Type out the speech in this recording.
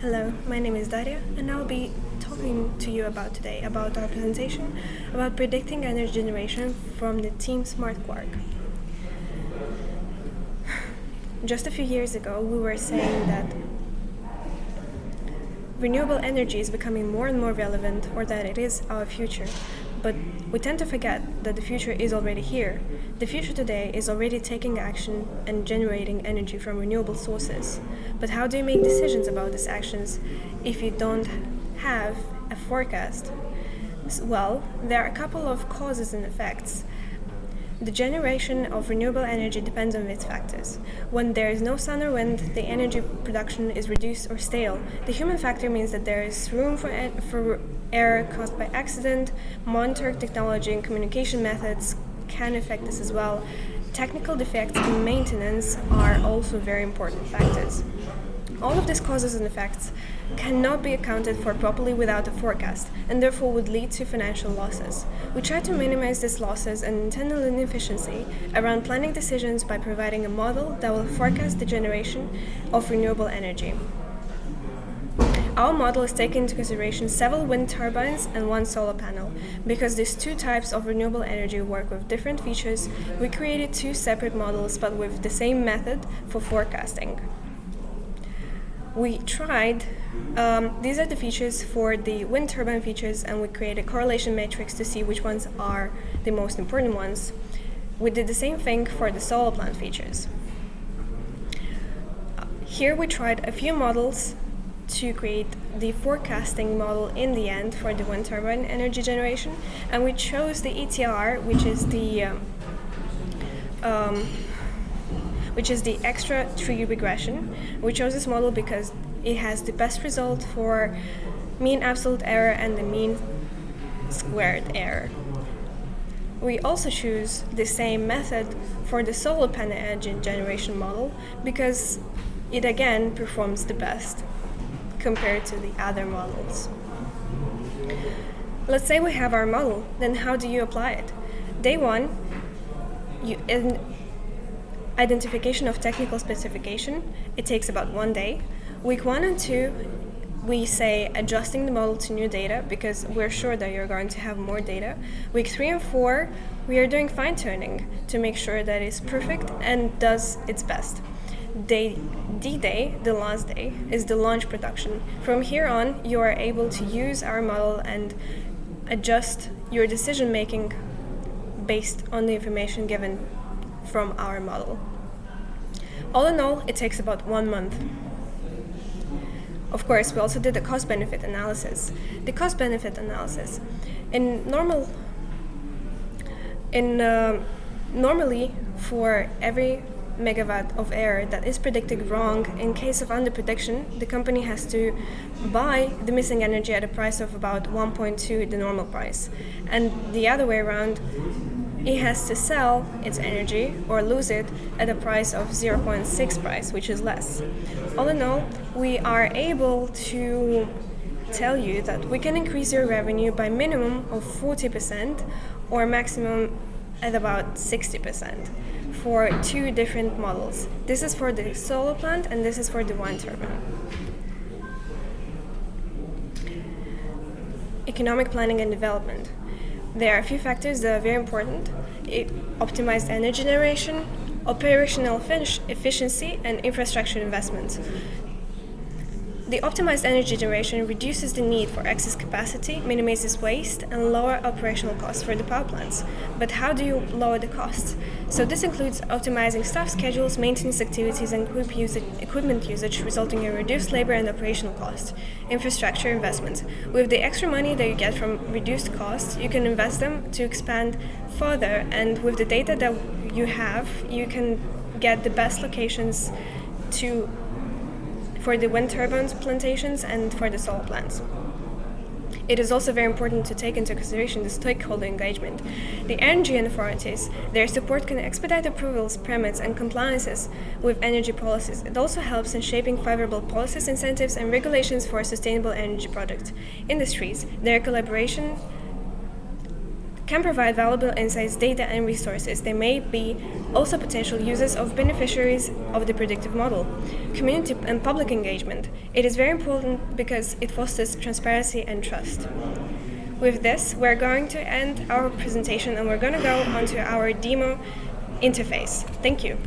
Hello, my name is Daria, and I'll be talking to you today about our presentation about predicting energy generation from the team SmartQuark. Just a few years ago, we were saying that renewable energy is becoming more and more relevant, or that it is our future. But we tend to forget that the future is already here. The future today is already taking action and generating energy from renewable sources. But how do you make decisions about these actions if you don't have a forecast? Well, there are a couple of causes and effects. The generation of renewable energy depends on these factors. When there is no sun or wind, the energy production is reduced or stale. The human factor means that there is room for error caused by accident. Monitoring technology and communication methods can affect this as well. Technical defects and maintenance are also very important factors. All of these causes and effects cannot be accounted for properly without a forecast, and therefore would lead to financial losses. We try to minimize these losses and internal inefficiency around planning decisions by providing a model that will forecast the generation of renewable energy. Our model is taking into consideration several wind turbines and one solar panel. Because these two types of renewable energy work with different features, we created two separate models but with the same method for forecasting. We tried, these are the features for the wind turbine features, and we created a correlation matrix to see which ones are the most important ones. We did the same thing for the solar plant features. Here we tried a few models to create the forecasting model in the end for the wind turbine energy generation, and we chose the ETR, which is the extra tree regression. We chose this model because it has the best result for mean absolute error and the mean squared error. We also choose the same method for the solar panel energy generation model because it again performs the best compared to the other models. Let's say we have our model, then how do you apply it? Day one, identification of technical specification, it takes about 1 day. Week 1 and 2, we say adjusting the model to new data because we're sure that you're going to have more data. Week 3 and 4, we are doing fine-tuning to make sure that it's perfect and does its best. D-Day, the last day, is the launch production. From here on, you are able to use our model and adjust your decision-making based on the information given from our model. All in all, it takes about 1 month. Of course, we also did the cost-benefit analysis. The cost-benefit analysis. Normally, for every megawatt of error that is predicted wrong, in case of underprediction, the company has to buy the missing energy at a price of about 1.2 the normal price. And the other way around, it has to sell its energy or lose it at a price of 0.6 price, which is less. All in all, we are able to tell you that we can increase your revenue by minimum of 40% or maximum at about 60% for two different models. This is for the solar plant and this is for the wind turbine. Economic planning and development. There are a few factors that are very important. Optimized energy generation, operational efficiency, and infrastructure investments. The optimized energy generation reduces the need for excess capacity, minimizes waste, and lower operational costs for the power plants. But how do you lower the costs? So this includes optimizing staff schedules, maintenance activities, and equipment usage, resulting in reduced labor and operational costs. Infrastructure investments. With the extra money that you get from reduced costs, you can invest them to expand further, and with the data that you have, you can get the best locations for the wind turbines plantations and for the solar plants. It is also very important to take into consideration the stakeholder engagement. The energy authorities, their support can expedite approvals, permits, and compliances with energy policies. It also helps in shaping favorable policies, incentives, and regulations for sustainable energy product industries. Their collaboration can provide valuable insights, data, and resources. They may be also potential users of beneficiaries of the predictive model. Community and public engagement. It is very important because it fosters transparency and trust. With this, we're going to end our presentation and we're going to go onto our demo interface. Thank you.